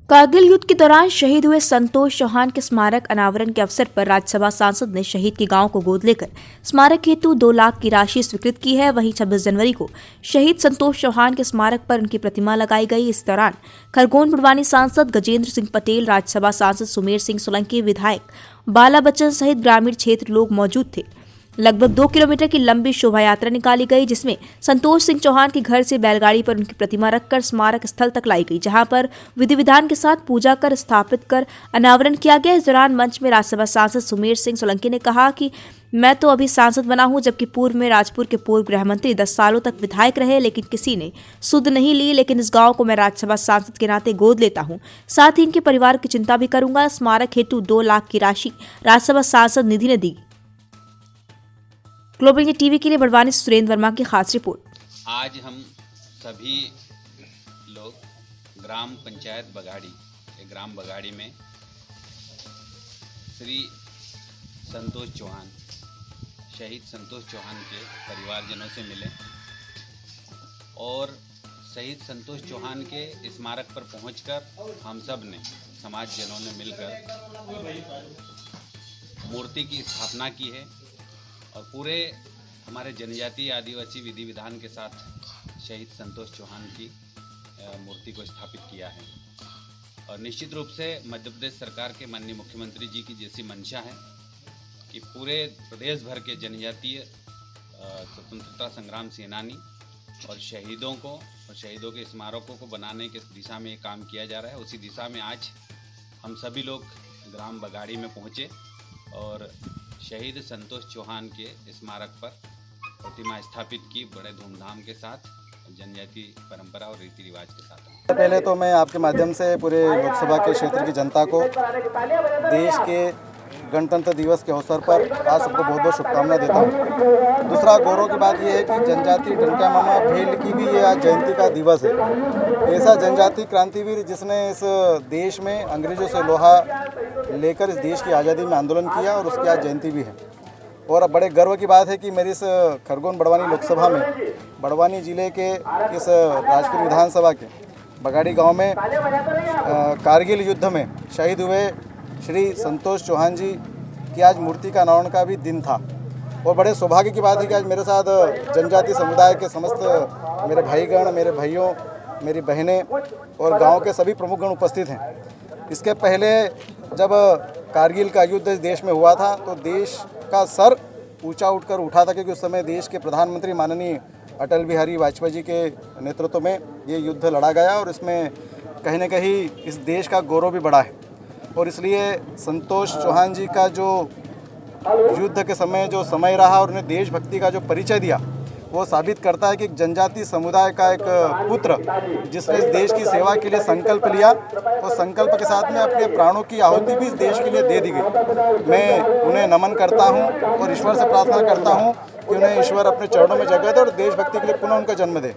कारगिल युद्ध के दौरान शहीद हुए संतोष चौहान के स्मारक अनावरण के अवसर पर राज्यसभा सांसद ने शहीद के गांव को गोद लेकर स्मारक हेतु 2 लाख की राशि स्वीकृत की है। वहीं 26 जनवरी को शहीद संतोष चौहान के स्मारक पर उनकी प्रतिमा लगाई गई। इस दौरान खरगोन बड़वानी सांसद गजेंद्र सिंह पटेल, राज्यसभा सांसद सुमेर सिंह सोलंकी, विधायक बाला बच्चन सहित ग्रामीण क्षेत्र लोग मौजूद थे। लगभग 2 किलोमीटर की लंबी शोभा यात्रा निकाली गई, जिसमें संतोष सिंह चौहान के घर से बैलगाड़ी पर उनकी प्रतिमा रखकर स्मारक स्थल तक लाई गई, जहां पर विधि विधान के साथ पूजा कर स्थापित कर अनावरण किया गया। इस दौरान मंच में राज्यसभा सांसद सुमेर सिंह सोलंकी ने कहा कि मैं तो अभी सांसद बना हूं, जबकि पूर्व में राजपुर के पूर्व गृह मंत्री 10 सालों तक विधायक रहे, लेकिन किसी ने सुध नहीं ली। लेकिन इस गांव को मैं राज्यसभा सांसद के नाते गोद लेता हूं, साथ ही इनके परिवार की चिंता भी करूंगा। स्मारक हेतु 2 लाख की राशि राज्यसभा सांसद निधि ने दी। ग्लोबल इंडिया टीवी के लिए बड़वानी से सुरेंद्र वर्मा की खास रिपोर्ट। आज हम सभी लोग ग्राम पंचायत बगाड़ी ग्राम बगाड़ी में श्री संतोष चौहान, शहीद संतोष चौहान के परिवारजनों से मिले और शहीद संतोष चौहान के स्मारक पर पहुंचकर हम सब ने समाजजनों ने मिलकर मूर्ति की स्थापना की है और पूरे हमारे जनजातीय आदिवासी विधि विधान के साथ शहीद संतोष चौहान की मूर्ति को स्थापित किया है। और निश्चित रूप से मध्य प्रदेश सरकार के माननीय मुख्यमंत्री जी की जैसी मंशा है कि पूरे प्रदेश भर के जनजातीय स्वतंत्रता संग्राम सेनानी और शहीदों को और शहीदों के स्मारकों को बनाने के दिशा में काम किया जा रहा है। उसी दिशा में आज हम सभी लोग ग्राम बगाड़ी में पहुँचे और शहीद संतोष चौहान के स्मारक पर प्रतिमा स्थापित की बड़े धूमधाम के साथ, जनजातीय परंपरा और रीति रिवाज के साथ। पहले तो मैं आपके माध्यम से पूरे लोकसभा के क्षेत्र की जनता को देश के गणतंत्र दिवस के अवसर पर आज सबको बहुत बहुत शुभकामनाएं देता हूँ। दूसरा गौरव की बात यह है कि जनजातीय डंका मामा भील की भी ये आज जयंती का दिवस है। ऐसा जनजातीय क्रांतिवीर जिसने इस देश में अंग्रेजों से लोहा लेकर इस देश की आज़ादी में आंदोलन किया और उसकी आज जयंती भी है। और अब बड़े गर्व की बात है कि मेरी इस खरगोन बड़वानी लोकसभा में बड़वानी ज़िले के इस राजपुर विधानसभा के बगाड़ी गांव में कारगिल युद्ध में शहीद हुए श्री संतोष चौहान जी की आज मूर्ति का अनावरण का भी दिन था। और बड़े सौभाग्य की बात है कि आज मेरे साथ जनजातीय समुदाय के समस्त मेरे भाईगण, मेरे भाइयों, मेरी बहनें और गांव के सभी प्रमुखगण उपस्थित हैं। इसके पहले जब कारगिल का युद्ध इस देश में हुआ था तो देश का सर ऊंचा उठकर उठा था, क्योंकि उस समय देश के प्रधानमंत्री माननीय अटल बिहारी वाजपेयी जी के नेतृत्व में ये युद्ध लड़ा गया और इसमें कहीं न कहीं इस देश का गौरव भी बढ़ा है। और इसलिए संतोष चौहान जी का जो युद्ध के समय जो समय रहा और उन्हें देशभक्ति का जो परिचय दिया, वो साबित करता है कि जनजातीय समुदाय का एक पुत्र जिसने इस देश की सेवा के लिए संकल्प लिया, तो संकल्प के साथ में अपने प्राणों की आहुति भी इस देश के लिए दे दी गई। मैं उन्हें नमन करता हूं और ईश्वर से प्रार्थना करता हूं कि उन्हें ईश्वर अपने चरणों में जगह दे और देशभक्ति के लिए पुनः उनका जन्म दे।